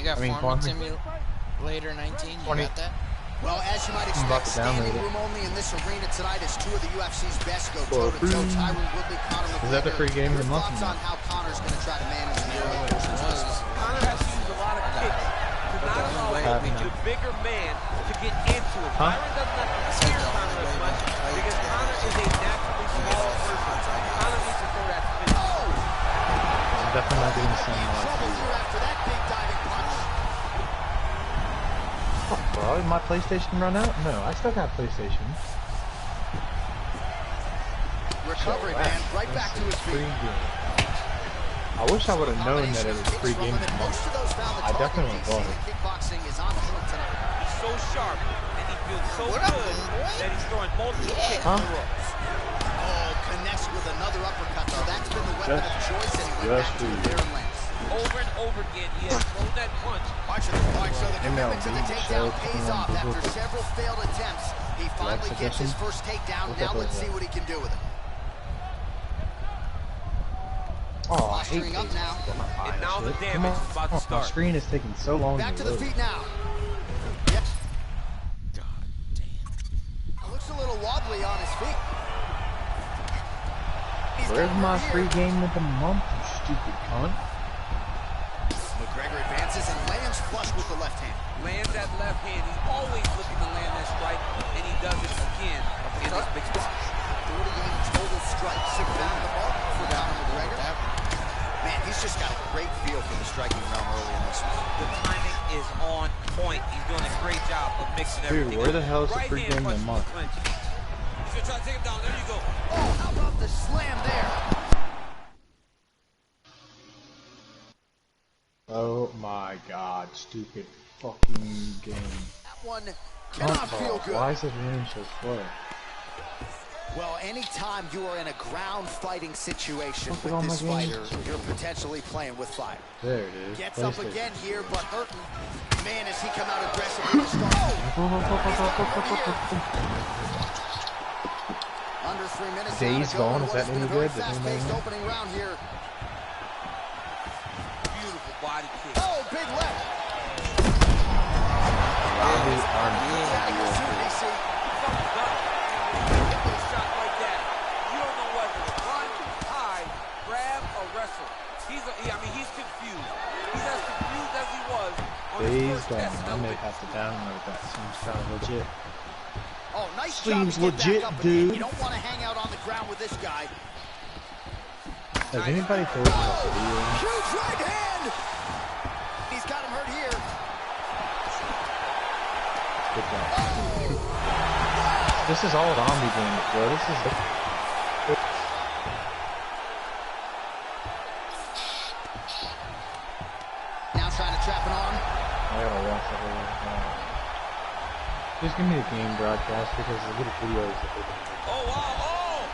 You got Farming Simulator 19? You got that? Well, as you might expect, standing room only in this arena tonight is two of the UFC's best go toe-to-toe. Tyron Woodley, Conor McGregor. Is that the free game of the month? Thoughts on how Conor's going to try to manage the Conor has to use a lot of kicks to not allow the bigger man to get into it. Tyron doesn't have to fear Conor as much because Conor is a naturally smaller person. Conor needs to throw that spin. I'm definitely not doing the same. After that big diving punch. Bro, did my PlayStation run out? No, I still got PlayStation. Recovery, man. Right back to his feet. I wish I would have known that it was a free game. I definitely would have bought it. Kickboxing is on point tonight. He's so sharp, and he feels so good that he's throwing multiple kicks in the ropes. Oh, connects with another uppercut. So that's been the weapon of choice, and he went back to the Aaron Lance. Over and over again, he has thrown that punch. Watch it. So the commitment to the takedown pays off. After several failed attempts, he finally gets his first takedown. Now let's see what he can do with it. Oh, I hate up now. And now the damage is about to start. My screen is taking so long Back to the feet now. Yep. God damn. Looks a little wobbly on his feet. Where's my free game of the month, you stupid cunt? McGregor advances and lands flush with the left hand. Lands that left hand. He's always looking to land that strike, and he does it again in this big spot. 48 total strikes. Six down the mark for Conor McGregor. Man, he's just got a great feel for the striking realm early in this one. The timing is on point. He's doing a great job of mixing everything. Dude, where the hell is the free game of the month? He's gonna try to take him down. There you go. Oh, how about the slam there? Oh my god, stupid fucking game. That one cannot feel good. Why is this running so slow? Well, anytime you are in a ground fighting situation with this fighter, you're potentially playing with fire. There it is. Gets up again here, but hurting. Man, as he come out aggressively to start. Under 3 minutes. Days gone, is that any good? Fast-paced opening round here. Beautiful body kick. Oh, big left. He's confused. He's as confused as he was on his first test. I may have to download that. Seems kind of legit. Oh, nice Seems job to get legit, back up dude. Again. You don't want to hang out on the ground with this guy. Has anybody told you that video? Huge right hand. He's got him hurt here. Good job. This is all zombie games, bro. This is. Trying to trap an arm. I gotta watch the whole thing. Just give me the game broadcast because the little videos that they do. Oh, wow, oh!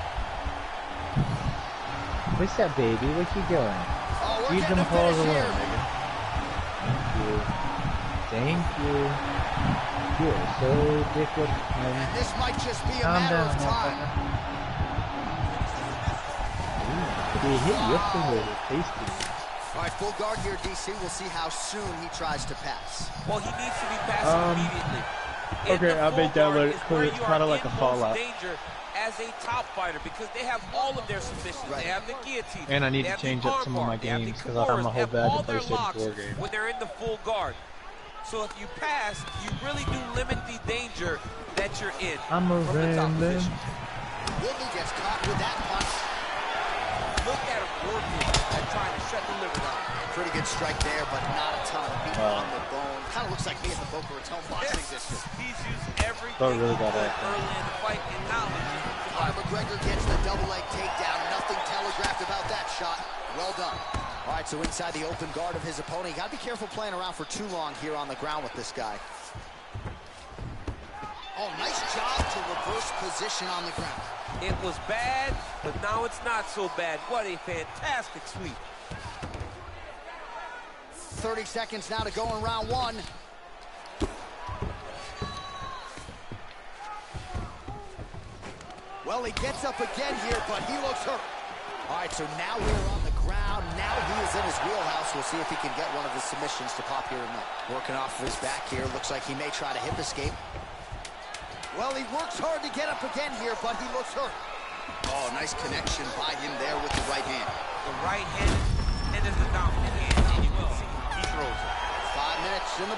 What's up, baby? What you doing? Oh, Leave them paws alone, nigga. Thank you. Thank you. You are so ridiculous. And this might just be a matter of time. They hit yesterday. Tasty. All right, full guard here, DC. We'll see how soon he tries to pass. Well, he needs to be passing immediately. Okay, I made that look clear. It's kind of like a fallout. Danger as a top fighter because they have all of their submissions. Right. They have the guillotine. And I need to change up some of my games because I found my whole bag of PlayStation 4 games. When they're in the full guard. So if you pass, you really do limit the danger that you're in I'm a from the top position. Woodley gets caught with that punch. Look at him working at trying to shut the liver down. Pretty good strike there, but not a ton. Beat on the bone. Kind of looks like me in the Boca Raton boxing district. He's used everything really got early in the fight, and now McGregor gets the double leg takedown. Nothing telegraphed about that shot. Well done. All right, so inside the open guard of his opponent. You got to be careful playing around for too long here on the ground with this guy. Oh, nice job to reverse position on the ground. It was bad, but now it's not so bad. What a fantastic sweep. 30 seconds now to go in round one. Well, he gets up again here, but he looks hurt. All right, so now we're on the ground. Now now he is in his wheelhouse. We'll see if he can get one of his submissions to pop here tonight. Working off of his back here. Looks like he may try to hip escape. Well, he works hard to get up again here, but he looks hurt. Oh, nice connection by him there with the right hand. The right hand is the dominant hand, and you will see he throws it. 5 minutes in the...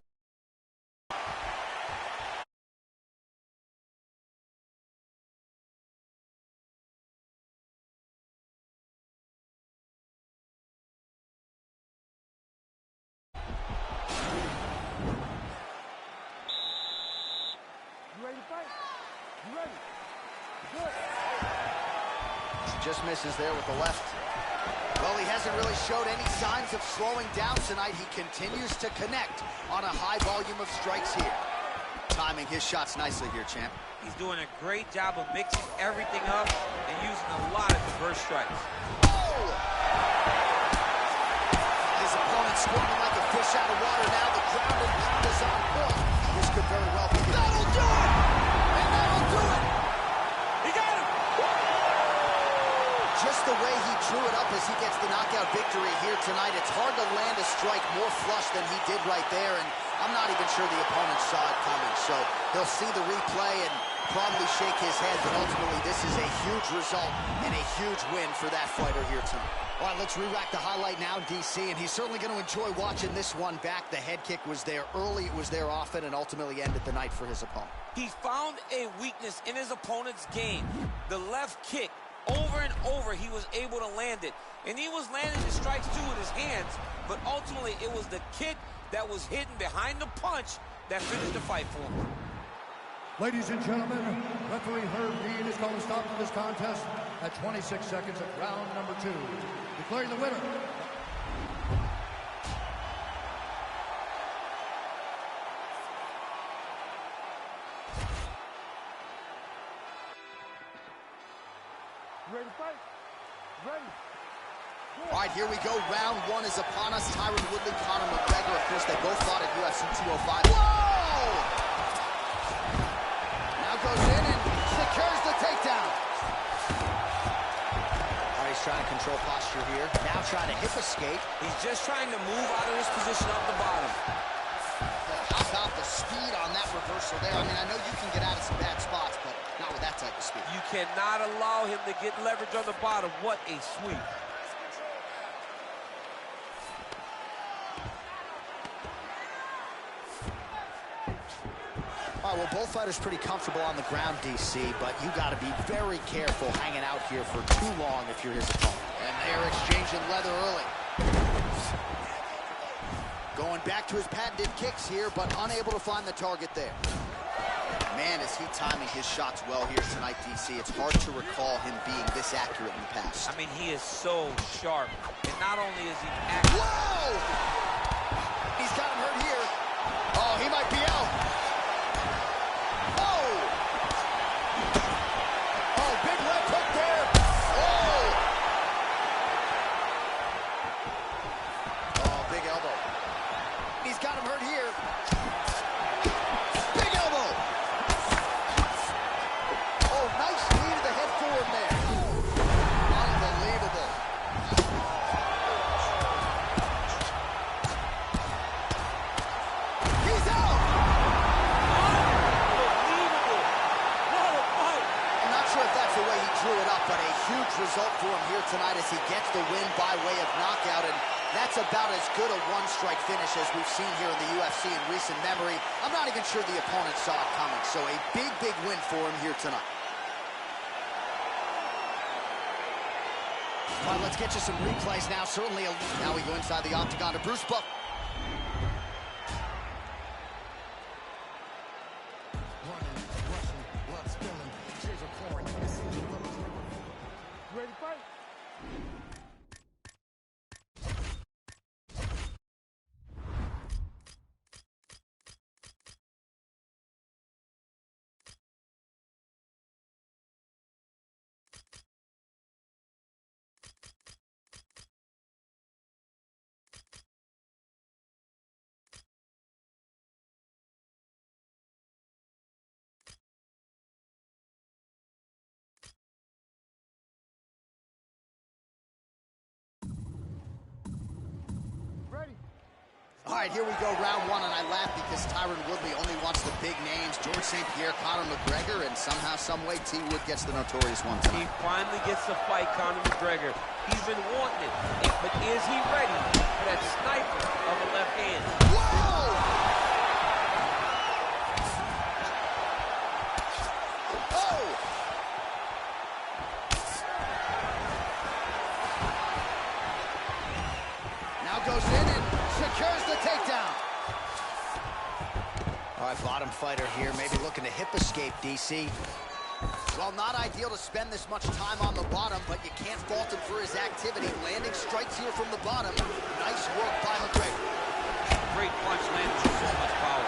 Just misses there with the left. Well, he hasn't really showed any signs of slowing down tonight. He continues to connect on a high volume of strikes here. Timing his shots nicely here, champ. He's doing a great job of mixing everything up and using a lot of diverse strikes. Oh! His opponent squirming like a fish out of water now. The ground and pound is on point. This could very well be... That'll do it! And that'll do it! He got him! Just the way he drew it up as he gets the knockout victory here tonight, it's hard to land a strike more flush than he did right there, and I'm not even sure the opponent saw it coming. So he'll see the replay and probably shake his head, but ultimately this is a huge result and a huge win for that fighter here tonight. All right, let's re-rack the highlight now, DC, and he's certainly going to enjoy watching this one back. The head kick was there early, it was there often, and ultimately ended the night for his opponent. He found a weakness in his opponent's game. The left kick. Over and over, he was able to land it. And he was landing the strikes, too, with his hands. But ultimately, it was the kick that was hidden behind the punch that finished the fight for him. Ladies and gentlemen, referee Herb Dean is going to stop this contest at 26 seconds of round number 2. Declaring the winner. Ready to fight? Ready. All right, here we go. Round 1 is upon us. Tyron Woodley, Conor McGregor. Of course, they both fought at UFC 205. Whoa! Now goes in and secures the takedown. All right, he's trying to control posture here. Now trying to hip escape. He's just trying to move out of his position up the bottom. How about the speed on that reversal there? I mean, I know you can get out of some bad spots, but not with that type of speed. You cannot allow him to get leverage on the bottom. What a sweep. All right, well, both fighters pretty comfortable on the ground, DC, but you got to be very careful hanging out here for too long if you're his opponent. And they're exchanging leather early. Going back to his patented kicks here, but unable to find the target there. Man, is he timing his shots well here tonight, DC. It's hard to recall him being this accurate in the past. I mean, he is so sharp. And not only is he accurate... Whoa! He's got him hurt here. Oh, he might be out. Oh! Oh, big left hook there. Oh! Oh, big elbow. He's got him hurt here. Big elbow. Oh, nice knee to the head forward there. Unbelievable. He's out. Unbelievable. What a fight. I'm not sure if that's the way he drew it up, but a huge result for him here tonight as he gets the win by way of knockout, and that's about as good a one-strike finish as we've seen here in the UFC in recent memory. I'm not even sure the opponent saw it coming, so a big, big win for him here tonight. All right, let's get you some replays now. Certainly, now we go inside the octagon to Bruce Buck. Ready to fight? All right, here we go, round one, and I laugh because Tyron Woodley only wants the big names. George St. Pierre, Conor McGregor, and somehow, some way, T. Wood gets the notorious one tonight. He finally gets to fight Conor McGregor. He's been wanting it, but is he ready for that sniper of a left hand? Whoa! Oh! Now goes in and secures the takedown. All right, bottom fighter here, maybe looking to hip escape, DC. Well, not ideal to spend this much time on the bottom, but you can't fault him for his activity. Landing strikes here from the bottom. Nice work by McGregor. Great punch landed with so much power.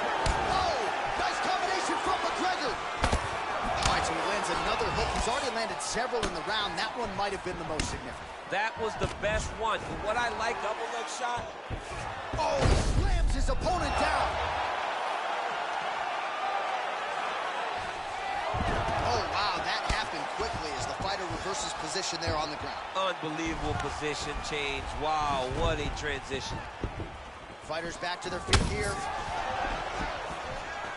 Oh, nice combination from McGregor. All right, so he lands another hook. He's already landed several in the round. That one might have been the most significant. That was the best one. And what I like, double leg shot. Oh, he slams his opponent down. Oh, wow, that happened quickly as the fighter reverses position there on the ground. Unbelievable position change. Wow, what a transition. Fighters back to their feet here.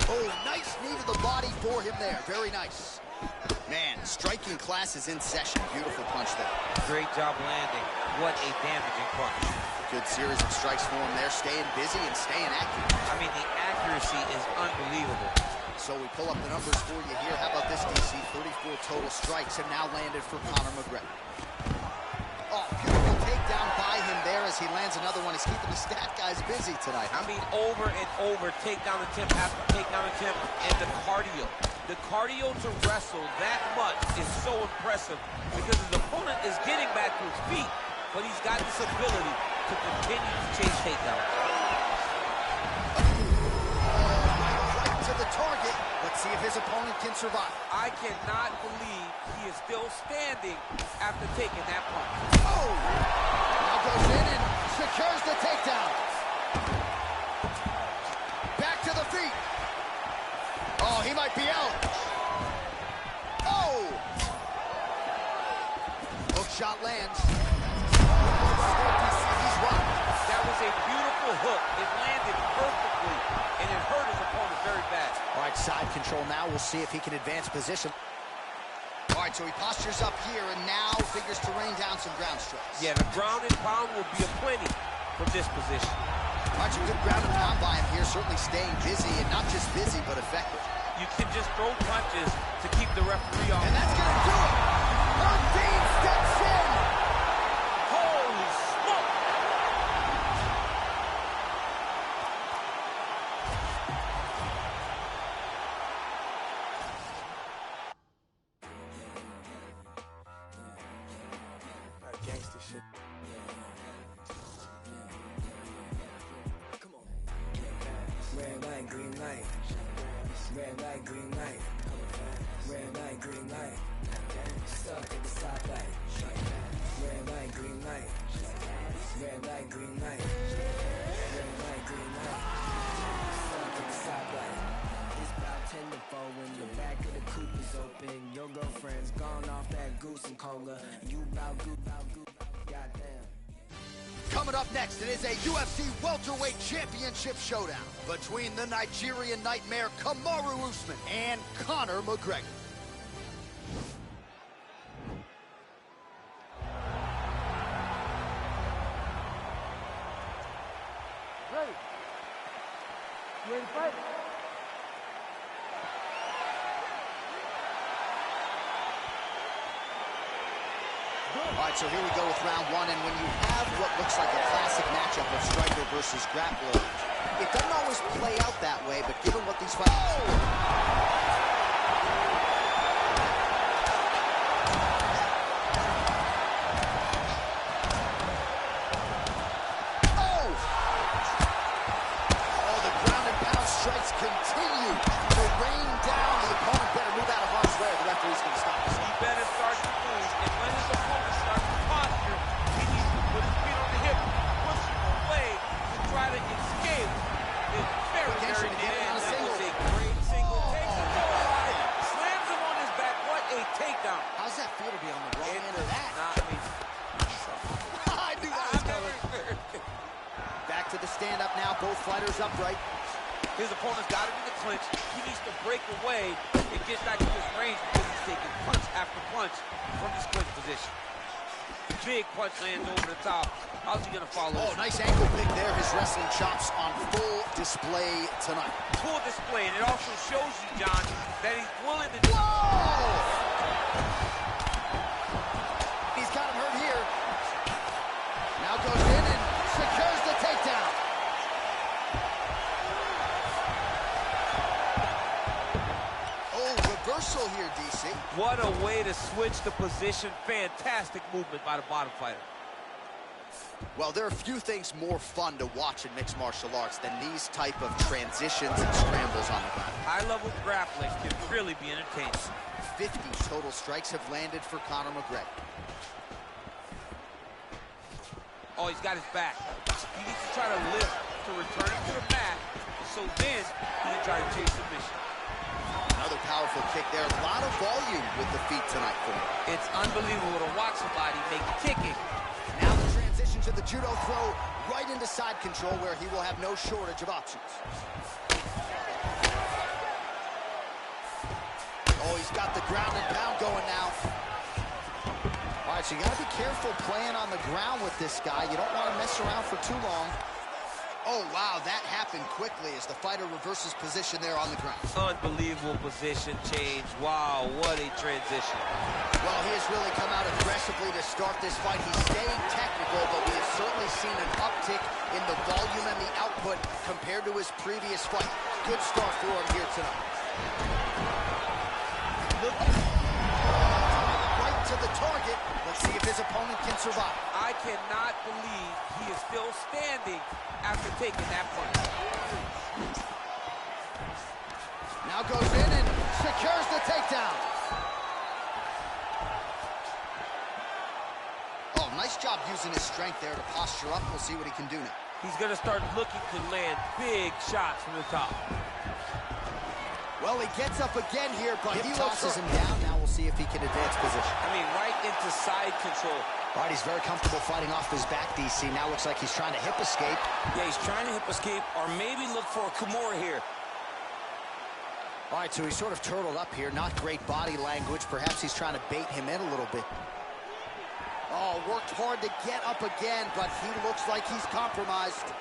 Oh, nice knee to the body for him there. Very nice. Man, striking class is in session. Beautiful punch there. Great job landing. What a damaging punch. Good series of strikes for him there, staying busy and staying accurate. I mean, the accuracy is unbelievable. So we pull up the numbers for you here. How about this, DC? 34 total strikes have now landed for Conor McGregor. Oh, beautiful takedown by him there as he lands another one. He's keeping the stat guys busy tonight. I mean, over and over, takedown attempt after takedown attempt, and the cardio. The cardio to wrestle that much is so impressive because his opponent is getting back to his feet, but he's got this ability to continue to chase takedowns. Right to the target. Let's see if his opponent can survive. I cannot believe he is still standing after taking that punch. Oh! Now goes in and secures the takedown. Back to the feet. Oh, he might be out. Oh! Hook shot lands. He's run. That was a beautiful hook. It landed perfectly, and it hurt his opponent very bad. All right, side control now. We'll see if he can advance position. All right, so he postures up here and now figures to rain down some ground strikes. Yeah, the ground and pound will be aplenty from this position. All right, some good ground and pound by him here, certainly staying busy, and not just busy, but effective. You can just throw punches to keep the referee off. And that's going to do it. Herb Dean steps in. Holy smoke! That gangster shit. Come on. Red light, green light. Red light, green light. Red light, green light. Stuck at the stoplight. Red light, green light. Red light, green light. Red light, green light. Stuck at the stoplight. It's about 10 to 4 when the back of the coupe is open. Your girlfriend's gone off that goose and cola. You bout goop, goddamn. Coming up next, it is a UFC welterweight championship showdown between the Nigerian Nightmare Kamaru Usman and Conor McGregor. Ready? You ready to fight? All right, so here we go with round one, and when you have what looks like a classic matchup of striker versus grappler, it doesn't always play out that way, but given what these fighters... Oh! Oh, the ground and pound strikes continue to rain down. The opponent better move out of harm's way. The referee's going to stop this. He better start to move, and when his opponent starts to posture, he needs to put his feet on the hip, push him away to try to escape His opponent's got him in the clinch. He needs to break away and get back to his range because he's taking punch after punch from this clinch position. Big punch lands over the top. How's he gonna follow? Oh, nice ankle pick there. His wrestling chops on full display tonight. Full display, and it also shows you, John, that he's willing to... Whoa! He's got him hurt here. Now goes in and secures the takedown. Oh, reversal here, DC. What a way to switch the position. Fantastic movement by the bottom fighter. Well, there are few things more fun to watch in mixed martial arts than these type of transitions and scrambles on the ground. High-level grappling can really be entertaining. 50 total strikes have landed for Conor McGregor. Oh, he's got his back. He needs to try to lift to return him to the mat, so then he can try to chase submission. Another powerful kick there. A lot of volume with the feet tonight for him. It's unbelievable to watch somebody make kicking. Now the transition to the judo throw right into side control where he will have no shortage of options. Oh, he's got the ground and pound going now. All right, so you got to be careful playing on the ground with this guy. You don't want to mess around for too long. Oh, wow, that happened quickly as the fighter reverses position there on the ground. Unbelievable position change. Wow, what a transition. Well, he has really come out aggressively to start this fight. He's staying technical, but we have certainly seen an uptick in the volume and the output compared to his previous fight. Good start for him here tonight. Right to the target. Let's see if his opponent can survive. I cannot believe he is still standing after taking that punch. Now goes in and secures the takedown. Oh, nice job using his strength there to posture up. We'll see what he can do now. He's going to start looking to land big shots from the top. Well, he gets up again here, but he tosses him down. Now we'll see if he can advance position. I mean, right into side control. All right, he's very comfortable fighting off his back, DC. Now looks like he's trying to hip escape. Yeah, he's trying to hip escape or maybe look for a Kimura here. All right, so he's sort of turtled up here. Not great body language. Perhaps he's trying to bait him in a little bit. Oh, worked hard to get up again, but he looks like he's compromised.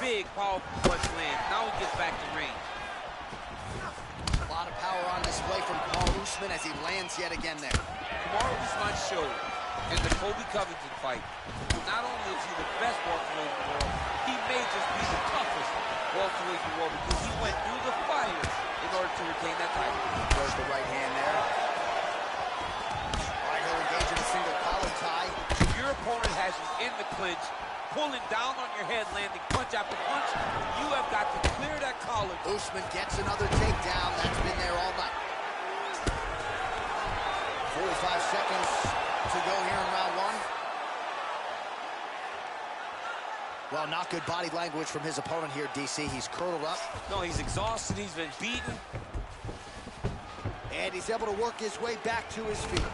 Big, powerful punch land. Now he gets back to range. A lot of power on display from Kamaru Usman as he lands yet again there. Kamaru Usman showed in the Colby Covington fight, not only is he the best welterweight in the world, he may just be the toughest welterweight in the world because he went through the fire in order to retain that title. Throws the right hand there. All right, he'll engage in a single collar tie. If your opponent has you in the clinch, pulling down on your head, landing punch after punch, you have got to clear that collar. Usman gets another takedown. That's been there all night. 45 seconds to go here in round one. Well, not good body language from his opponent here, DC. He's curled up. No, he's exhausted. He's been beaten. And he's able to work his way back to his feet.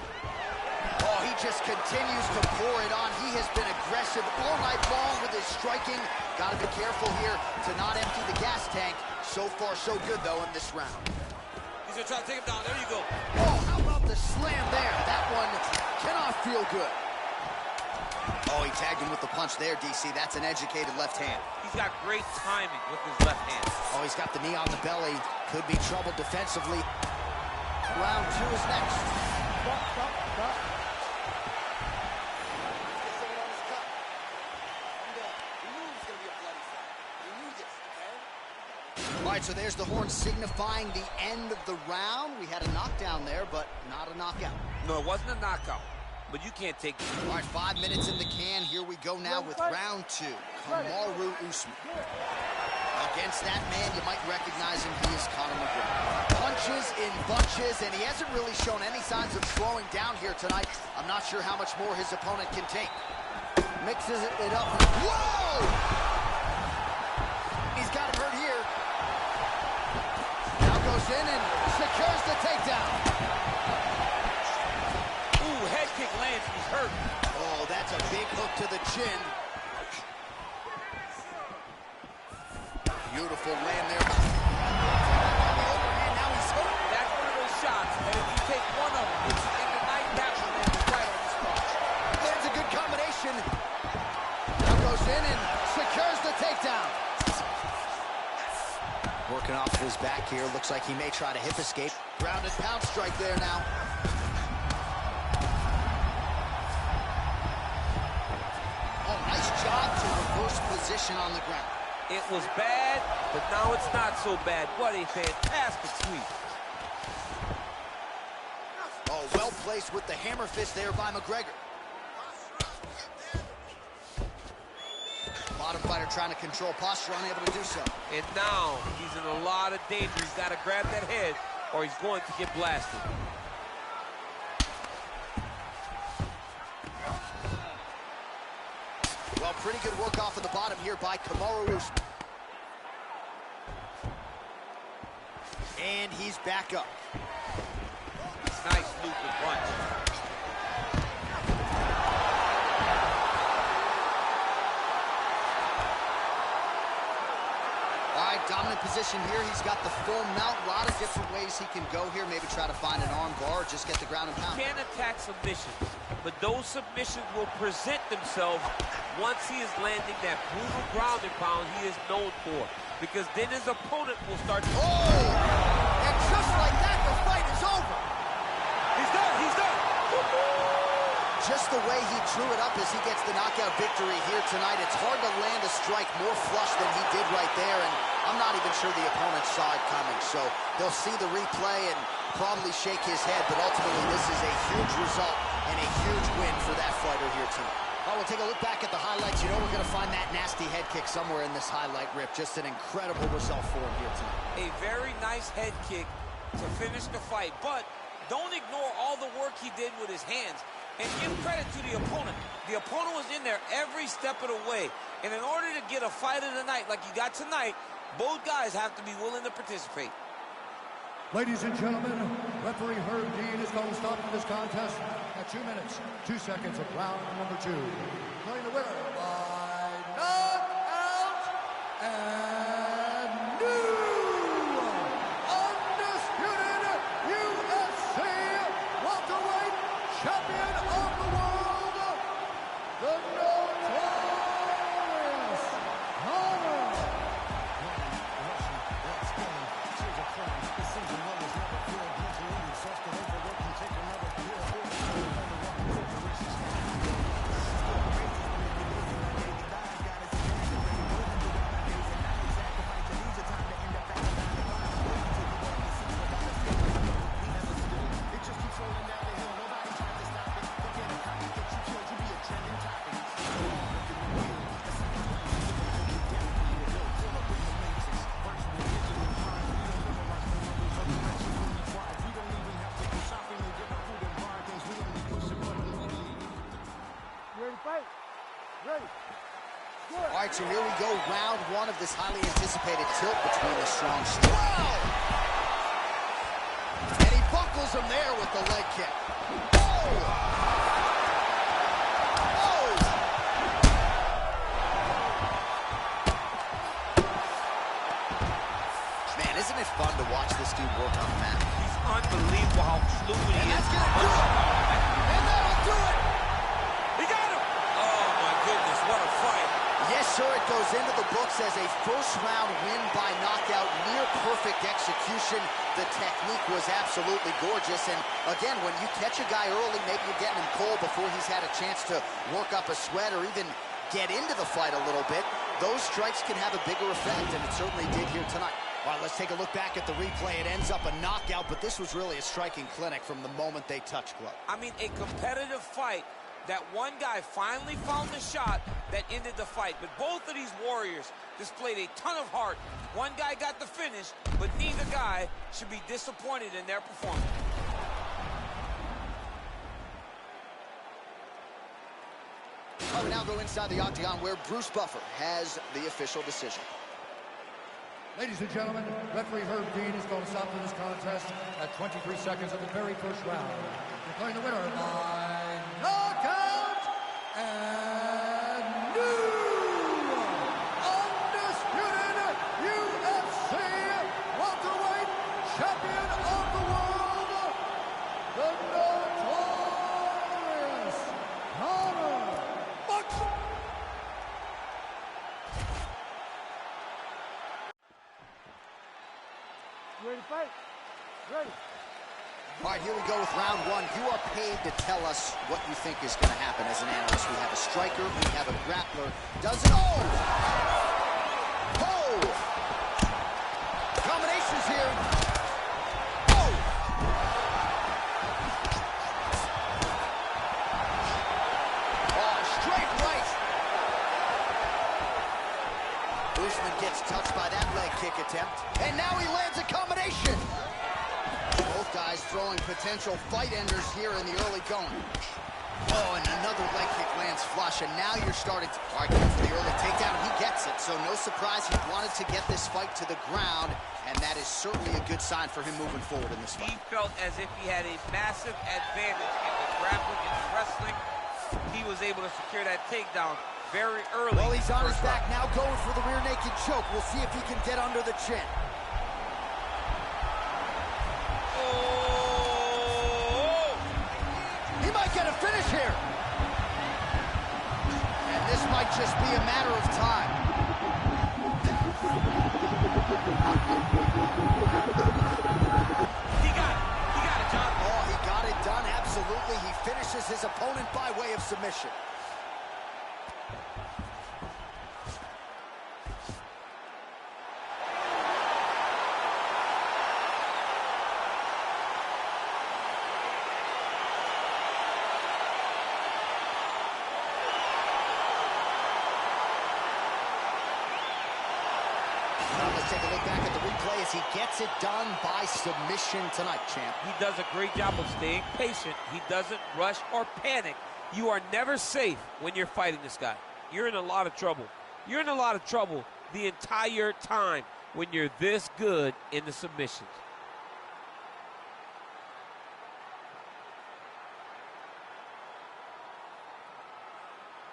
Oh, he just continues to pour it on. He has been aggressive all night long with his striking. Got to be careful here to not empty the gas tank. So far, so good, though, in this round. He's going to try to take him down. There you go. Oh, how about the slam there? That one cannot feel good. Oh, he tagged him with the punch there, DC. That's an educated left hand. He's got great timing with his left hand. Oh, he's got the knee on the belly. Could be trouble defensively. Round two is next. Stop. All right, so there's the horn signifying the end of the round. We had a knockdown there, but not a knockout. No, it wasn't a knockout, but you can't take it. All right, 5 minutes in the can. Here we go now with round two. Kamaru Usman. Against that man, you might recognize him. He is Conor McGregor. Punches in bunches, and he hasn't really shown any signs of slowing down here tonight. I'm not sure how much more his opponent can take. Mixes it up. Whoa! He's got him hurt here. Now goes in and secures the takedown. Ooh, head kick lands. He's hurt. Oh, that's a big hook to the chin. Beautiful land there. Now he's hooked. That's one of those shots that if you take one of them, it's in the night, that one is right on the spot. There's a good combination. Now goes in and secures the takedown. Working off of his back here. Looks like he may try to hip escape. Ground and pound strike there now. Oh, nice job to reverse position on the ground. It was bad, but now it's not so bad. What a fantastic sweep. Oh, well placed with the hammer fist there by McGregor. Bottom fighter trying to control posture, unable to do so. And now he's in a lot of danger. He's got to grab that head or he's going to get blasted. Well, pretty good work off of the bottom here by Kamaru Usman. And he's back up. Nice looping punch. All right, dominant position here. He's got the full mount. A lot of different ways he can go here. Maybe try to find an arm bar or just get the ground and pound. He can attack submissions, but those submissions will present themselves once he is landing that brutal ground and pound he is known for. Because then his opponent will start... Oh! And just like that, the fight is over. He's done, he's done. Just the way he drew it up as he gets the knockout victory here tonight. It's hard to land a strike more flush than he did right there, and I'm not even sure the opponent saw it coming. So they'll see the replay and probably shake his head, but ultimately this is a huge result and a huge win for that fighter here tonight. Oh, we'll take a look back at the highlights. You know we're going to find that nasty head kick somewhere in this highlight rip. Just an incredible result for him here tonight. A very nice head kick to finish the fight, but don't ignore all the work he did with his hands. And give credit to the opponent. The opponent was in there every step of the way. And in order to get a fight of the night like you got tonight, both guys have to be willing to participate. Ladies and gentlemen, referee Herb Dean is going to stop this contest at 2 minutes, 2 seconds of round number 2. Declaring the winner by knockout and new undisputed UFC welterweight champion of the world, the notorious Conor. All right, so here we go, round 1 of this highly anticipated tilt between the strong steel. And he buckles him there with the leg kick. Oh! Oh! Man, isn't it fun to watch this dude work on the mat? He's unbelievable how fluid he is. That's gonna do it! And that'll do it! He got him! Oh, my goodness, what a fight. Yes, sir, it goes into the books as a first-round win by knockout, near-perfect execution. The technique was absolutely gorgeous, and again, when you catch a guy early, maybe you're getting him cold before he's had a chance to work up a sweat or even get into the fight a little bit, those strikes can have a bigger effect, and it certainly did here tonight. All right, let's take a look back at the replay. It ends up a knockout, but this was really a striking clinic from the moment they touched glove. I mean, a competitive fight. That one guy finally found the shot that ended the fight. But both of these warriors displayed a ton of heart. One guy got the finish, but neither guy should be disappointed in their performance. We now go inside the octagon where Bruce Buffer has the official decision. Ladies and gentlemen, referee Herb Dean is going to stop this contest at 23 seconds of the very first round. Declaring the winner by knockout and new undisputed Ready to fight? Ready. All right, here we go with round one. You are paid to tell us what you think is going to happen as an analyst. We have a striker, we have a grappler. Does it? Oh! Oh! Combinations here. Oh! Oh, straight right. Usman gets touched by that leg kick attempt. And now he lands a combination. Both guys throwing potential fight enders here in the early going. Oh, and another leg kick lands flush, and now you're starting to argue for the early takedown. He gets it, so no surprise he wanted to get this fight to the ground, and that is certainly a good sign for him moving forward in this fight. He felt as if he had a massive advantage in the grappling and wrestling. He was able to secure that takedown very early. Well, he's on his back now, going for the rear naked choke. We'll see if he can get under the chin. Get a finish here. And this might just be a matter of time. He got it, John. Oh, he got it done, absolutely. He finishes his opponent by way of submission. Let's take a look back at the replay as he gets it done by submission tonight, champ. He does a great job of staying patient. He doesn't rush or panic. You are never safe when you're fighting this guy. You're in a lot of trouble. You're in a lot of trouble the entire time when you're this good in the submissions.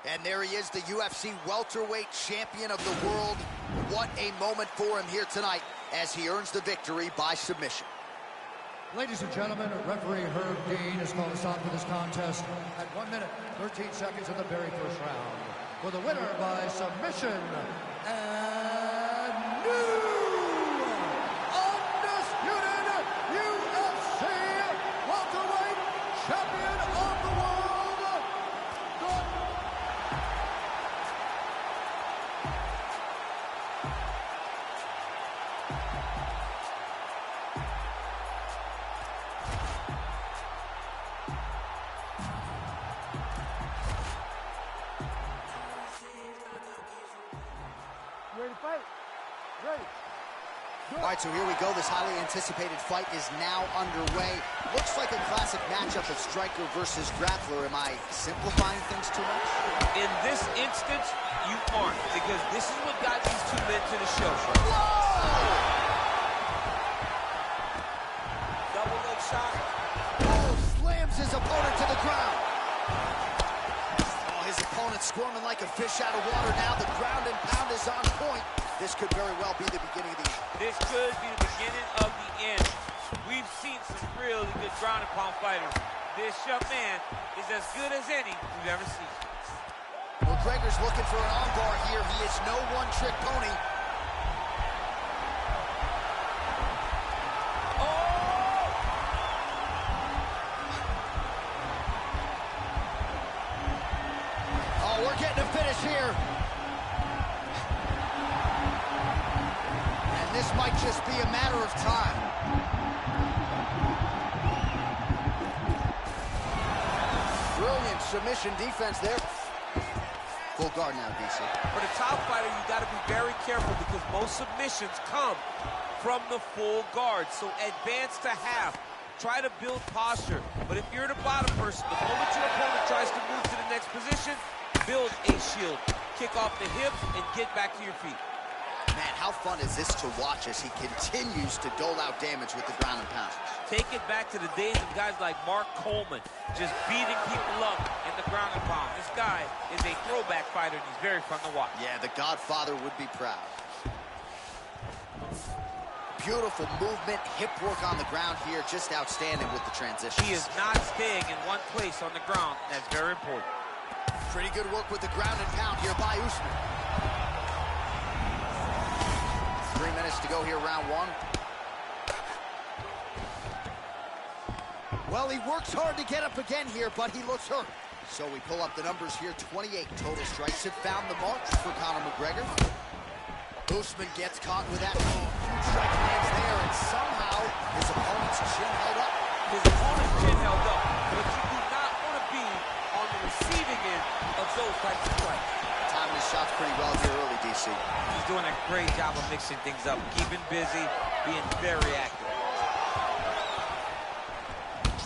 And there he is, the UFC welterweight champion of the world. What a moment for him here tonight as he earns the victory by submission. Ladies and gentlemen, referee Herb Dean has called a stop to this contest at 1 minute, 13 seconds of the very first round. For the winner by submission, and new undisputed UFC welterweight champion of the world, ready to fight? Ready. All right, so here we go. This highly anticipated fight is now underway. Looks like a classic matchup of striker versus grappler. Am I simplifying things too much? In this instance, you aren't, because this is what got these two men to the show. Whoa! Double leg shot. Oh, slams his opponent to the ground. Oh, his opponent squirming like a fish out of water now. The ground and pound is on point. This could very well be the beginning of the end. This could be the beginning of the end. We've seen some really good ground and pound fighters. This young man is as good as any we've ever seen. McGregor's looking for an armbar here. He is no one-trick pony. Oh, we're getting a finish here. And this might just be a matter of time. Brilliant submission defense there. Full guard now, DC. For the top fighter, you got to be very careful because most submissions come from the full guard. So advance to half. Try to build posture. But if you're the bottom person, the moment your opponent tries to move to the next position, build a shield. Kick off the hips and get back to your feet. Man, how fun is this to watch as he continues to dole out damage with the ground and pound? Take it back to the days of guys like Mark Coleman, just beating people up in the ground and pound. This guy is a throwback fighter, and he's very fun to watch. Yeah, the Godfather would be proud. Beautiful movement, hip work on the ground here, just outstanding with the transition. He is not staying in one place on the ground, and that's very important. Pretty good work with the ground and pound here by Usman. 3 minutes to go here, round one. Well, he works hard to get up again here, but he looks hurt. So we pull up the numbers here. 28 total strikes have found the mark for Conor McGregor. Usman gets caught with that huge strike lands there, and somehow his opponent's chin held up. His opponent's chin held up, but you do not want to be on the receiving end of those types of strikes. Timing his shots pretty well here early, DC. He's doing a great job of mixing things up, keeping busy, being very active.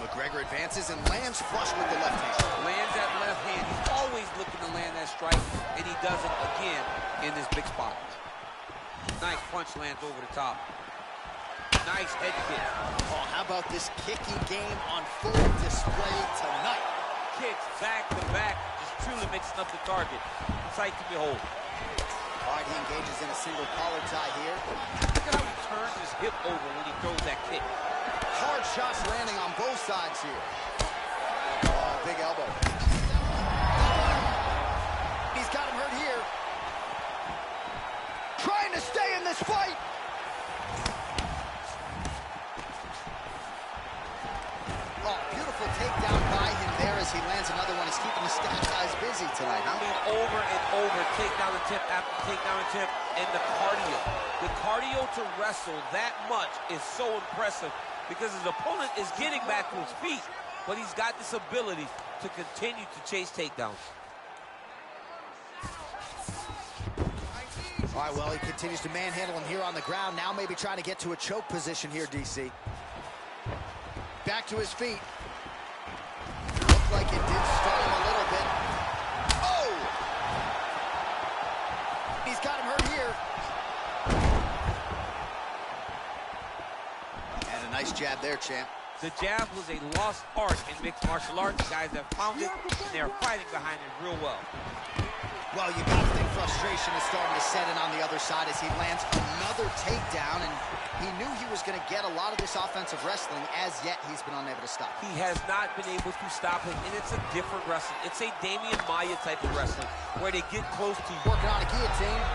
McGregor advances and lands flush with the left hand. Lands that left hand. He's always looking to land that strike, and he does it again in this big spot. Nice punch lands over the top. Nice head kick. Oh, how about this kicking game on full display tonight? Kicks back to back, just truly mixing up the target. Sight to behold. All right, he engages in a single collar tie here. Look at how he turns his hip over when he throws that kick. Hard shots landing on both sides here. Oh, big elbow. He's got him hurt here. Trying to stay in this fight. Oh, beautiful takedown by him there as he lands another one. He's keeping the stat guys busy tonight, huh? I mean, over and over, takedown attempt after takedown attempt, and the cardio. The cardio to wrestle that much is so impressive because his opponent is getting back to his feet, but he's got this ability to continue to chase takedowns. All right, well, he continues to manhandle him here on the ground. Now maybe trying to get to a choke position here, DC. Back to his feet. Looked like it did stun him a little bit. Oh! He's got him hurt here. And a nice jab there, champ. The jab was a lost art in mixed martial arts. Guys have found it, and they're fighting behind it real well. Well, you got to think frustration is starting to set in on the other side as he lands another takedown, and he knew he was going to get a lot of this offensive wrestling. As yet, he's been unable to stop. He has not been able to stop him, and it's a different wrestling. It's a Damian Maia type of wrestling, where they get close to you. Working on a guillotine.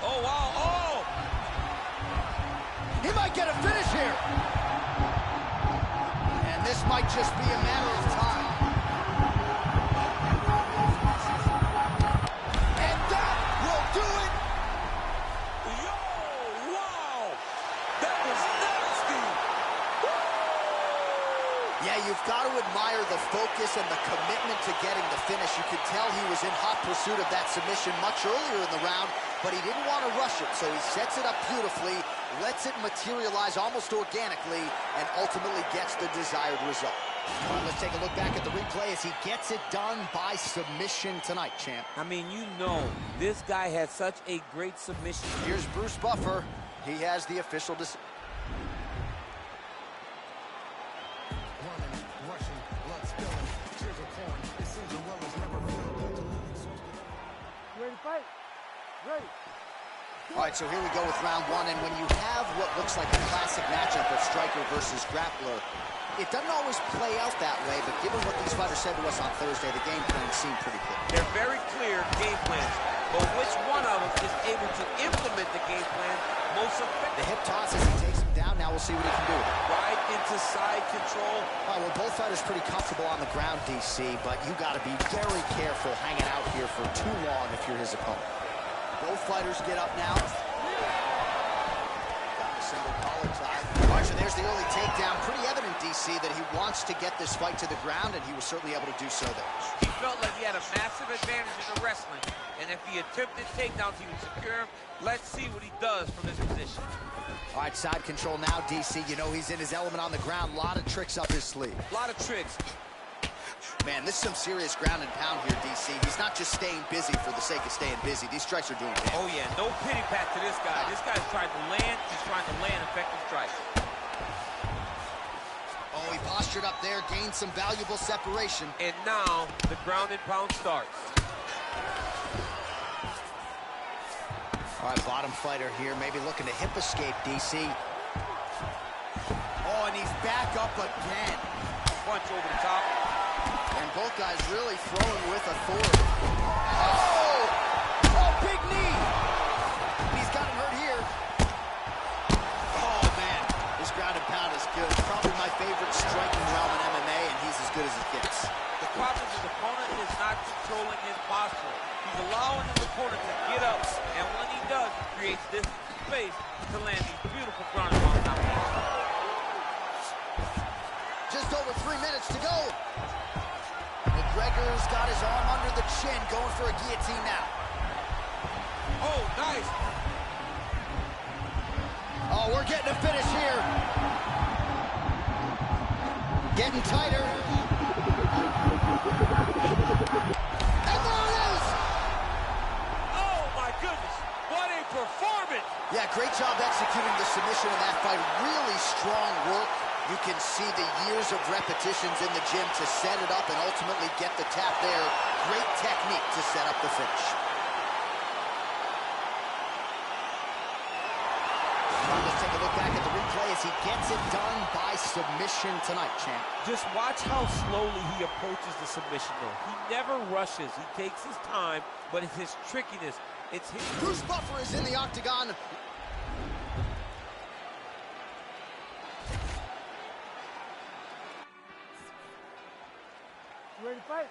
Oh, wow, oh! He might get a finish here. And this might just be a matter of time. And that will do it. Yo, wow! That was nasty! Yeah, you've got to admire the focus and the commitment to getting the finish. You could tell he was in hot pursuit of that submission much earlier in the round, but he didn't want to rush it, so he sets it up beautifully, lets it materialize almost organically, and ultimately gets the desired result. All right, let's take a look back at the replay as he gets it done by submission tonight, champ. I mean, you know, this guy had such a great submission. Here's Bruce Buffer. He has the official decision. Ready to fight? Ready. All right, so here we go with round one, and when you have what looks like a classic matchup of striker versus grappler, it doesn't always play out that way, but given what these fighters said to us on Thursday, the game plan seemed pretty clear. They're very clear game plans, but which one of them is able to implement the game plan most effectively? The hip toss as he takes him down. Now we'll see what he can do. Right into side control. Well, both fighters pretty comfortable on the ground, DC, but you got to be very careful hanging out here for too long if you're his opponent. Both fighters get up now. Got a single collar tie. All right, so there's the early takedown. Pretty evident, DC, that he wants to get this fight to the ground, and he was certainly able to do so there. He felt like he had a massive advantage in the wrestling, and if he attempted takedowns, he would secure him. Let's see what he does from this position. All right, side control now, DC. You know he's in his element on the ground. A lot of tricks up his sleeve. A lot of tricks. Man, this is some serious ground and pound here, DC. He's not just staying busy for the sake of staying busy. These strikes are doing damage. Oh, yeah, no pity pat to this guy. This guy's trying to land. He's trying to land effective strikes. Oh, he postured up there, gained some valuable separation. And now the ground and pound starts. All right, bottom fighter here, maybe looking to hip escape, DC. Oh, and he's back up again. Punch over the top. And both guys really throwing with authority. Oh! Oh, big knee! He's got him hurt here. Oh, opponent is not controlling his posture. He's allowing his opponent to get up, and when he does, he creates this space to land these beautiful ground and pound combinations. Just over 3 minutes to go. McGregor's got his arm under the chin, going for a guillotine now. Oh, nice. Oh, we're getting a finish here. Getting tighter. And there it is! Oh, my goodness. What a performance. Yeah, great job executing the submission in that fight. Really strong work. You can see the years of repetitions in the gym to set it up and ultimately get the tap there. Great technique to set up the finish. Let's take a look back at the replay as he gets it done by submission tonight, champ. Just watch how slowly he approaches the submission, though. He never rushes. He takes his time, but it's his trickiness. It's his... Bruce Buffer is in the octagon. Ready to fight?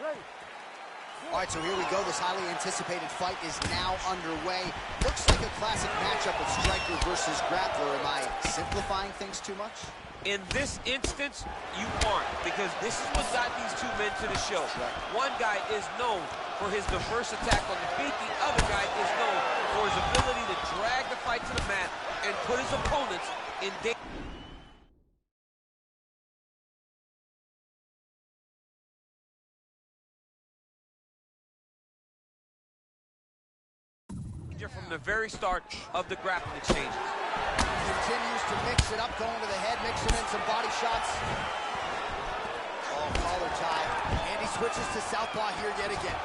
Ready. All right, so here we go. This highly anticipated fight is now underway. Looks like a classic matchup of striker versus grappler. Am I simplifying things too much? In this instance, you aren't, because this is what got these two men to the show. Right. One guy is known for his diverse attack on the feet. The other guy is known for his ability to drag the fight to the mat and put his opponents in danger. From the very start of the grappling exchanges. Continues to mix it up, going to the head, mixing in some body shots. Oh, collar tie. And he switches to southpaw here yet again.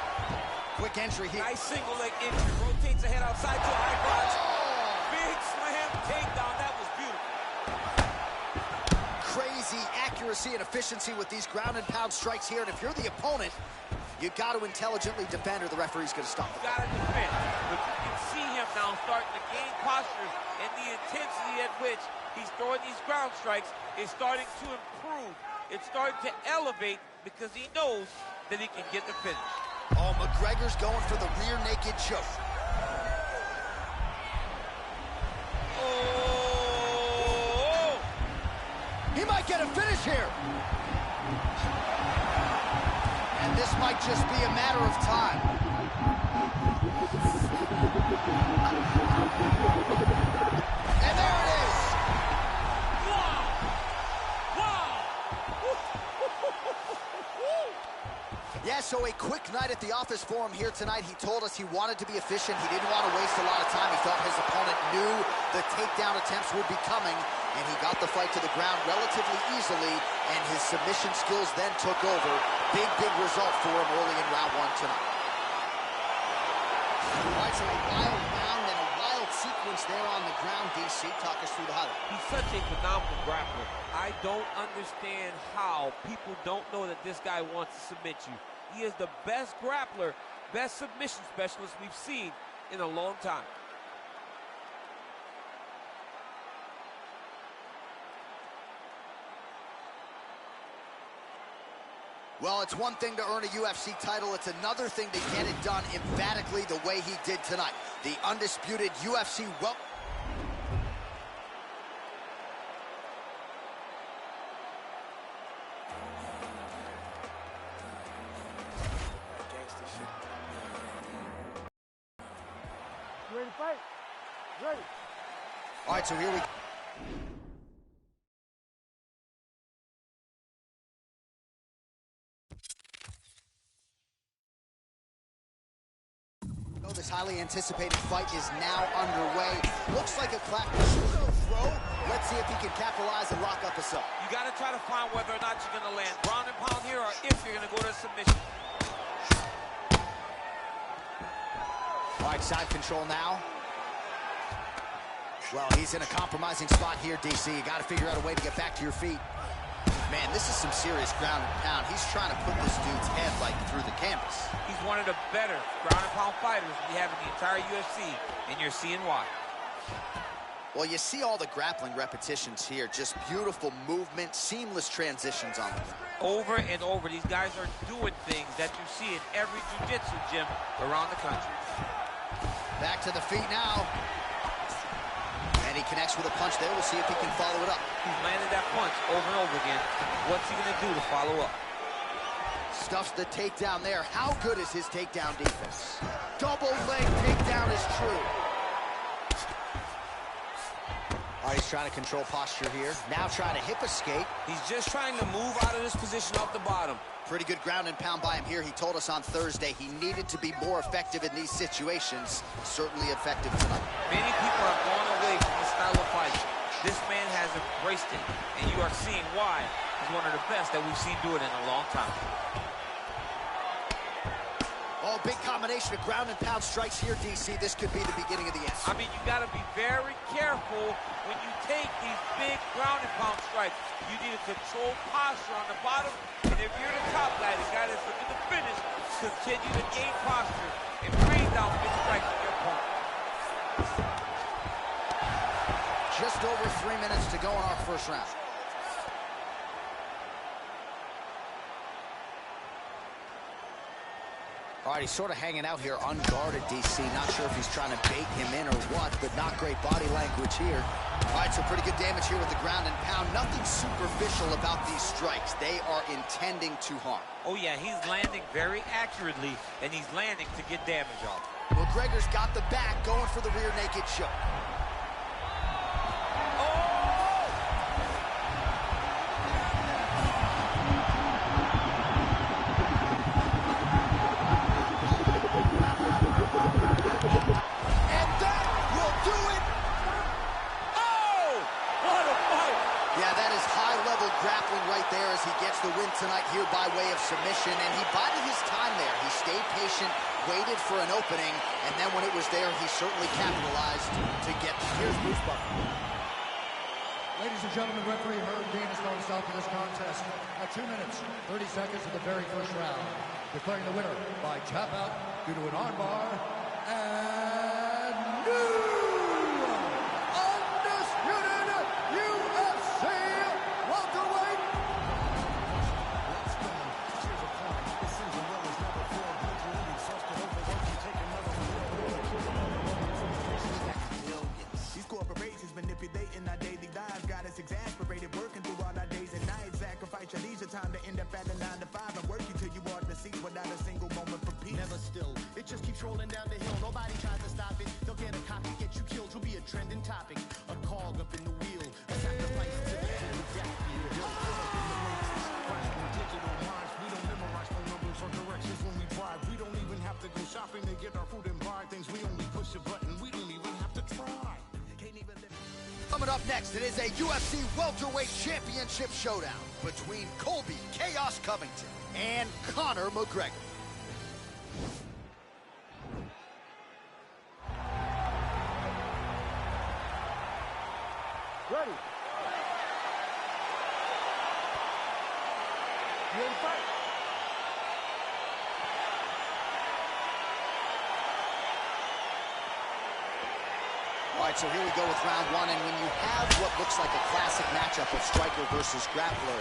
Quick entry here. Nice single leg entry. Rotates the head outside to a high crotch. Big slam takedown. That was beautiful. Crazy accuracy and efficiency with these ground and pound strikes here. And if you're the opponent, you got to intelligently defend or the referee's going to stop it. You got to defend. But you can see him now starting to gain posture, and the intensity at which he's throwing these ground strikes is starting to improve. It's starting to elevate because he knows that he can get the finish. Oh, McGregor's going for the rear naked choke. Oh! He might get a finish here. And this might just be a matter of time. And there it is. Wow! Wow! Yeah, so a quick night at the office for him here tonight. He told us he wanted to be efficient. He didn't want to waste a lot of time. He thought his opponent knew the takedown attempts would be coming, and he got the fight to the ground relatively easily, and his submission skills then took over. Big, big result for him early in round one tonight. All right, so a wild round and a wild sequence there on the ground, DC. Talk us through the highlight. He's such a phenomenal grappler. I don't understand how people don't know that this guy wants to submit you. He is the best grappler, best submission specialist we've seen in a long time. Well, it's one thing to earn a UFC title. It's another thing to get it done emphatically the way he did tonight. The undisputed UFC well. Ready to fight? Ready. All right, so here we go. This highly anticipated fight is now underway. Looks like a clap throw. Let's see if he can capitalize and lock up a sub. You got to try to find whether or not you're going to land ground and pound here or if you're going to go to submission. All right, side control now. Well, he's in a compromising spot here, DC. You got to figure out a way to get back to your feet. Man, this is some serious ground and pound. He's trying to put this dude's head, like, through the canvas. He's one of the better ground and pound fighters we have in the entire UFC, and you're seeing why. Well, you see all the grappling repetitions here. Just beautiful movement, seamless transitions on the ground. Over and over, these guys are doing things that you see in every jiu-jitsu gym around the country. Back to the feet now. And he connects with a punch there. We'll see if he can follow it up. He's landed that punch over and over again. What's he going to do to follow up? Stuffs the takedown there. How good is his takedown defense? Double leg takedown is true. All right, he's trying to control posture here. Now trying to hip escape. He's just trying to move out of this position off the bottom. Pretty good ground and pound by him here. He told us on Thursday he needed to be more effective in these situations. Certainly effective tonight. Many people have gone away from this style of fight. This man has embraced it, and you are seeing why he's one of the best that we've seen do it in a long time. Oh, big combination of ground and pound strikes here, DC. This could be the beginning of the end. I mean, you got to be very careful when you take these big ground and pound strikes. You need to control posture on the bottom, and if you're the top guy, the guy that's looking to finish, continue to gain posture and bring down big strikes on your opponent. Just over 3 minutes to go in our first round. All right, he's sort of hanging out here unguarded, DC. Not sure if he's trying to bait him in or what, but not great body language here. All right, so pretty good damage here with the ground and pound. Nothing superficial about these strikes. They are intending to harm. Oh, yeah, he's landing very accurately, and he's landing to get damage off. McGregor's got the back, going for the rear naked choke. Grappling right there as he gets the win tonight here by way of submission, and he bided his time there. He stayed patient, waited for an opening, and then when it was there, he certainly capitalized to get the here's Bruce Buffer. Ladies and gentlemen, referee Herb Dean is going to stop to this contest at 2 minutes, 30 seconds of the very first round, declaring the winner by tap out due to an armbar and new undisputed UFC welterweight. These corporations manipulating our daily lives got us exasperated, working through all our days and nights. Sacrifice your leisure time to end up at a 9 to 5 and work you till you are deceased without a single moment for peace. Never still, it just keeps rolling down the hill. Nobody tries to stop it. They'll get a copy, get you killed. You'll be a trending topic, a cog up in the wheel, a sacrifice to the end of death. Digital minds, we don't memorize phone numbers or directions when we drive. We don't even have to go shopping to get our food and buy things. We only push a button. We don't even have to try. Coming up next, it is a UFC welterweight championship showdown between Colby Chaos Covington and Conor McGregor. Ready. You in fight? All right, so here we go with round one, and when you have what looks like a classic matchup of striker versus grappler,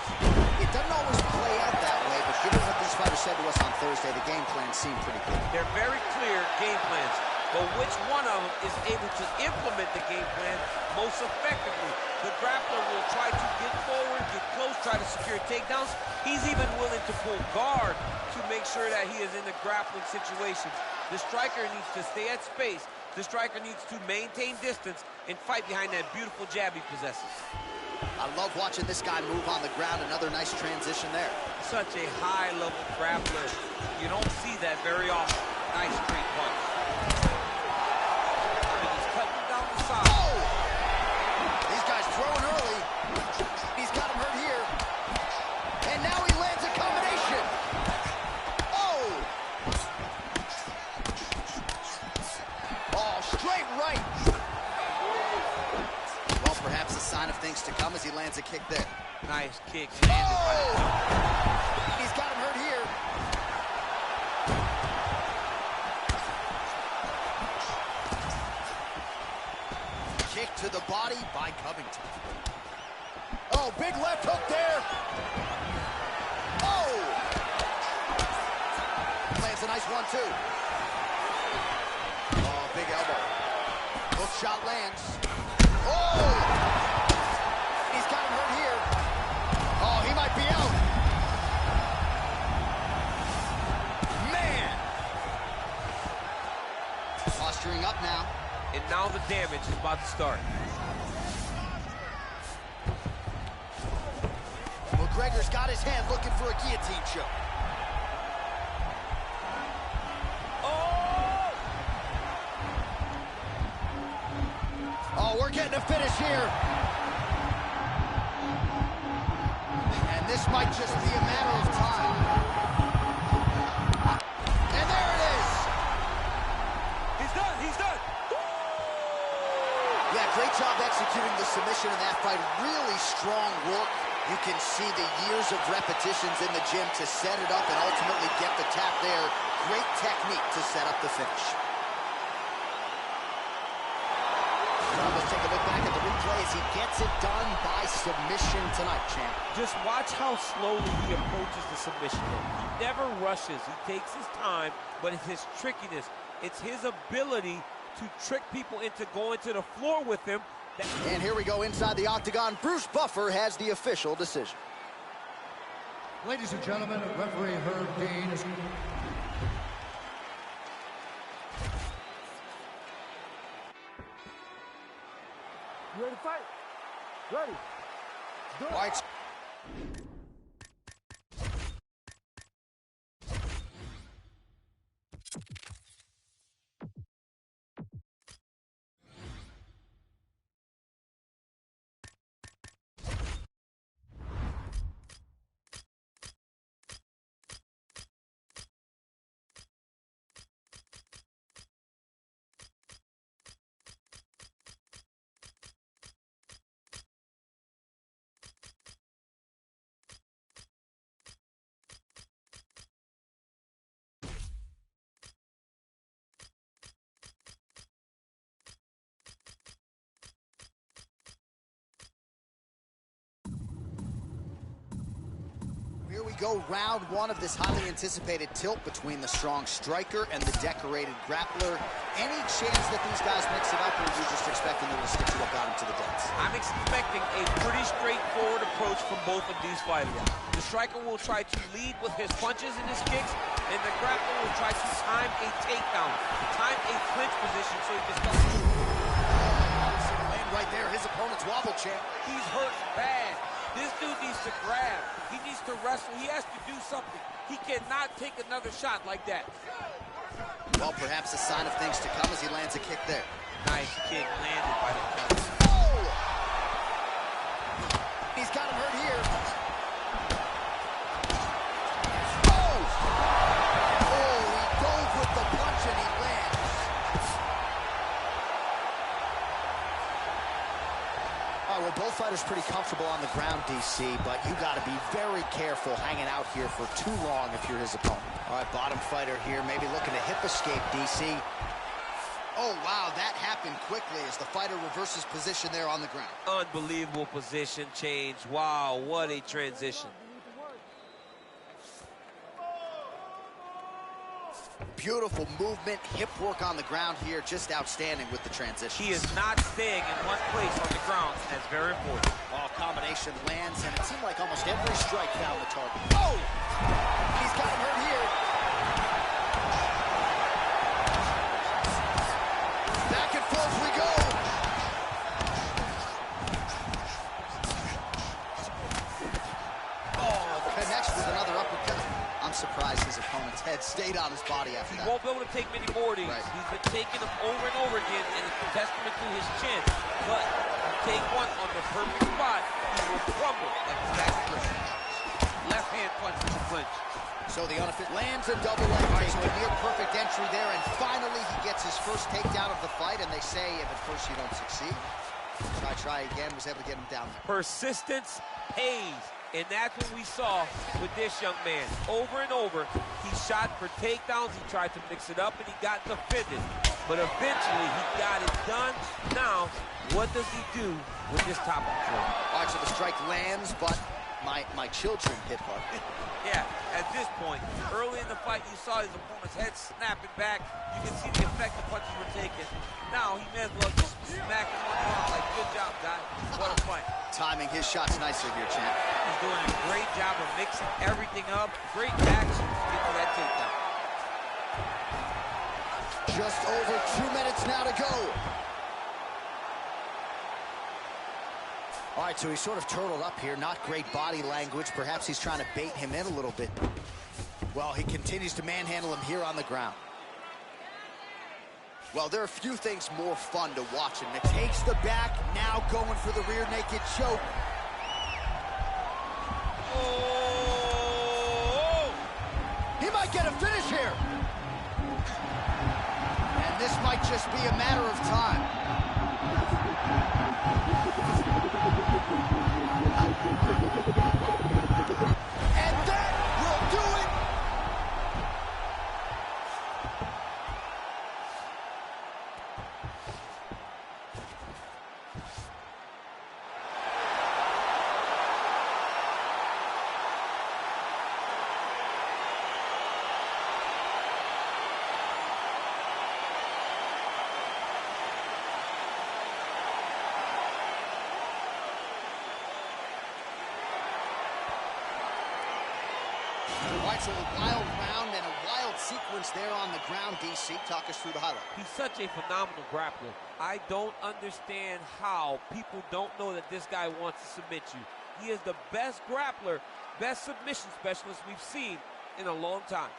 it doesn't always play out that way, but given what these fighters said to us on Thursday, the game plan seemed pretty clear. They're very clear game plans, but which one of them is able to implement the game plan most effectively? The grappler will try to get forward, get close, try to secure takedowns. He's even willing to pull guard to make sure that he is in the grappling situation. The striker needs to stay at space. The striker needs to maintain distance and fight behind that beautiful jab he possesses. I love watching this guy move on the ground. Another nice transition there. Such a high-level grappler. You don't see that very often. Nice straight punch. I mean, he's cutting down the side. Oh! These guys throwing early. He's got him hurt here. And now he lands a combination. Oh! Oh, straight right. Well, perhaps a sign of things to come as he lands a kick there. Nice kick. Oh! He's got him hurt here. Kick to the body by Covington. Oh, big left hook there. Oh! Lands a nice one, too. Oh, big elbow. Hook shot lands. Oh! He's got him hurt here. Oh, he might be out. Man! Posturing up now. And now the damage is about to start. McGregor's got his hand looking for a guillotine choke. Oh, we're getting a finish here. And this might just be a matter of time. And there it is. He's done. He's done. Yeah, great job executing the submission in that fight. Really strong work. You can see the years of repetitions in the gym to set it up and ultimately get the tap there. Great technique to set up the finish. Let's take a look back at the replay as he gets it done by submission tonight, champ. Just watch how slowly he approaches the submission. He never rushes. He takes his time, but it's his trickiness. It's his ability to trick people into going to the floor with him. And here we go inside the octagon. Bruce Buffer has the official decision. Ladies and gentlemen, referee Herb Dean is... You ready to fight? Ready. Do it. White. Here we go, round one of this highly anticipated tilt between the strong striker and the decorated grappler. Any chance that these guys mix it up, or are you just expecting them to stick to what got them to the dance? I'm expecting a pretty straightforward approach from both of these fighters. The striker will try to lead with his punches and his kicks, and the grappler will try to time a takedown, time a clinch position so he can start to land right there. His opponent's wobble, champ. He's hurt bad. This dude needs to grab. He needs to wrestle. He has to do something. He cannot take another shot like that. Well, perhaps a sign of things to come as he lands a kick there. Nice kick landed by the punch. Oh! He's got him hurt here. Oh! Oh, he dove with the punch and he lands. All right, well, both fighters pretty comfortable on the ground, DC, but you got to be very careful hanging out here for too long if you're his opponent. All right, bottom fighter here, maybe looking to hip escape, DC. Oh, wow, that happened quickly as the fighter reverses position there on the ground. Unbelievable position change. Wow, what a transition. Beautiful movement, hip work on the ground here, just outstanding with the transition. He is not staying in one place on the ground. That's very important. Oh, combination lands, and it seemed like almost every strike found the target. Oh! He's got him hurt here. Back and forth we go. Oh, connects with another uppercut. I'm surprised his opponent's head stayed on his body after that. He won't be able to take many more of these. Right. He's been taking them over and over again, and it's a testament to his chin. But you take one on the perfect spot, he will crumble like a sack of bread. Left hand punch to the clinch. So the unofficial lands a double leg kick, so a near perfect entry there, and finally he gets his first takedown of the fight, and they say if at first you don't succeed, try again, was able to get him down there. Persistence pays. And that's what we saw with this young man. Over and over, he shot for takedowns, he tried to mix it up, and he got defended. But eventually, he got it done. Now, what does he do with this top control? All right, so the strike lands, but my children hit hard. Yeah, at this point, early in the fight, you saw his opponent's head snapping back. You can see the effect the punches were taking. Now, he may as well just smack him on the arm like, good job, guy. What a fight. Timing his shots nicely here, champ. He's doing a great job of mixing everything up. Great action to get to that takedown. Just over 2 minutes now to go. All right, so he's sort of turtled up here. Not great body language. Perhaps he's trying to bait him in a little bit. Well, he continues to manhandle him here on the ground. Well, there are few things more fun to watch. And takes the back, now going for the rear naked choke. Oh! He might get a finish here. And this might just be a matter of time. And that will do it. All right, so a wild round and a wild sequence there on the ground, DC. Talk us through the highlight. He's such a phenomenal grappler. I don't understand how people don't know that this guy wants to submit you. He is the best grappler, best submission specialist we've seen in a long time.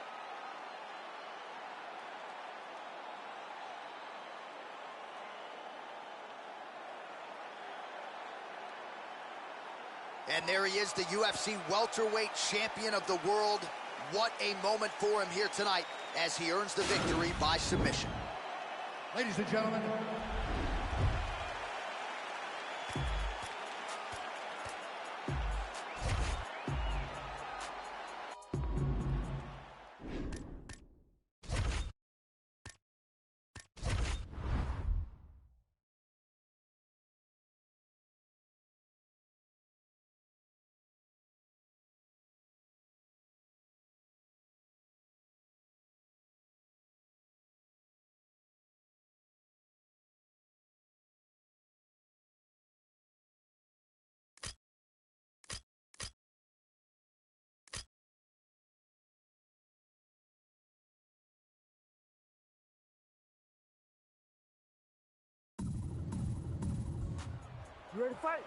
And there he is, the UFC welterweight champion of the world. What a moment for him here tonight as he earns the victory by submission. Ladies and gentlemen, You ready to fight?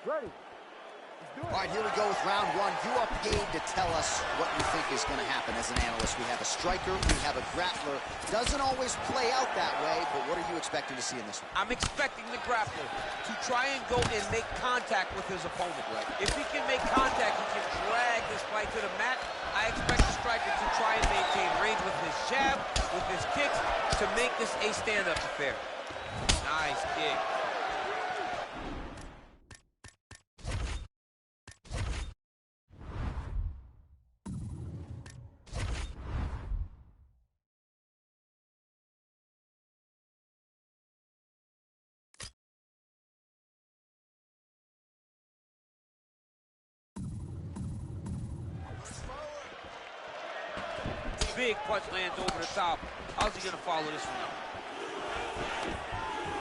Ready. Let's do it. All right, here we go with round one. You are paid to tell us what you think is going to happen as an analyst. We have a striker, we have a grappler. Doesn't always play out that way, but what are you expecting to see in this one? I'm expecting the grappler to try and go and make contact with his opponent. Right. If he can make contact, he can drag this fight to the mat. I expect the striker to try and maintain range with his jab, with his kicks, to make this a stand-up affair. Nice kick. Big punch lands over the top. How's he gonna follow this one up?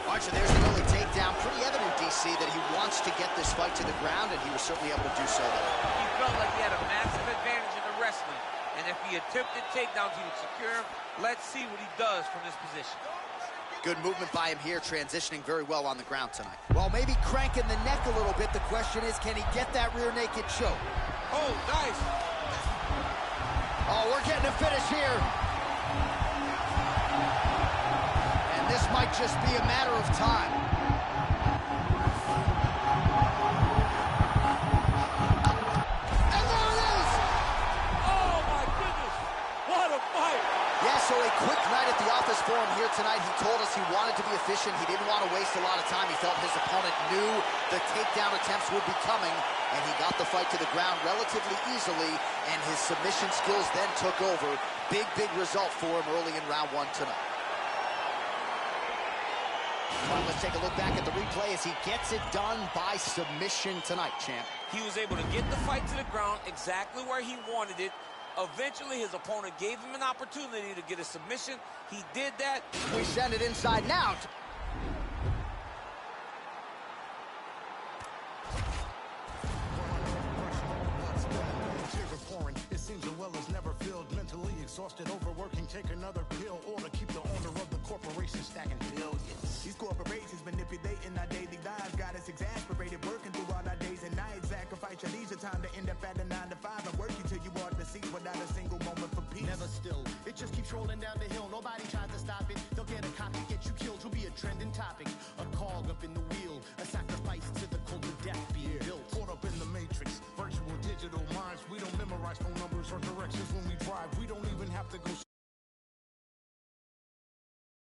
All right, so there's the early takedown. Pretty evident, DC, that he wants to get this fight to the ground, and he was certainly able to do so there. He felt like he had a massive advantage in the wrestling, and if he attempted takedowns, he would secure him. Let's see what he does from this position. Good movement by him here, transitioning very well on the ground tonight. Well, maybe cranking the neck a little bit. The question is, can he get that rear naked choke? Oh, nice. Oh, we're getting a finish here. And this might just be a matter of time. And there it is! Oh, my goodness. What a fight. Yeah, so a quick night at the office for him here tonight. He told us he wanted to be efficient. He didn't want to waste a lot of time. He felt his opponent knew the takedown attempts would be coming, and he got the fight to the ground relatively easily, and his submission skills then took over. Big, big result for him early in round one tonight. All right, let's take a look back at the replay as he gets it done by submission tonight, champ. He was able to get the fight to the ground exactly where he wanted it. Eventually, his opponent gave him an opportunity to get a submission. He did that. We send it inside now. It seems the well is never filled. Mentally exhausted, overworking, take another pill, or to keep the owner of the corporation stacking billions. These corporations manipulating our daily lives, got us exasperated, working through all our days and nights. Sacrifice your leisure time to end up at a 9 to 5 and work you till you are the seats without a single moment for peace. Never still, it just keeps rolling down the hill. Nobody tries to stop it. They'll get a copy, get you killed. You'll be a trending topic, a cog up in the wheel, a sacrifice to the cult of death being built. Caught up in the matrix, virtual digital minds. We don't memorize phone numbers or directions when we drive. We don't even have to go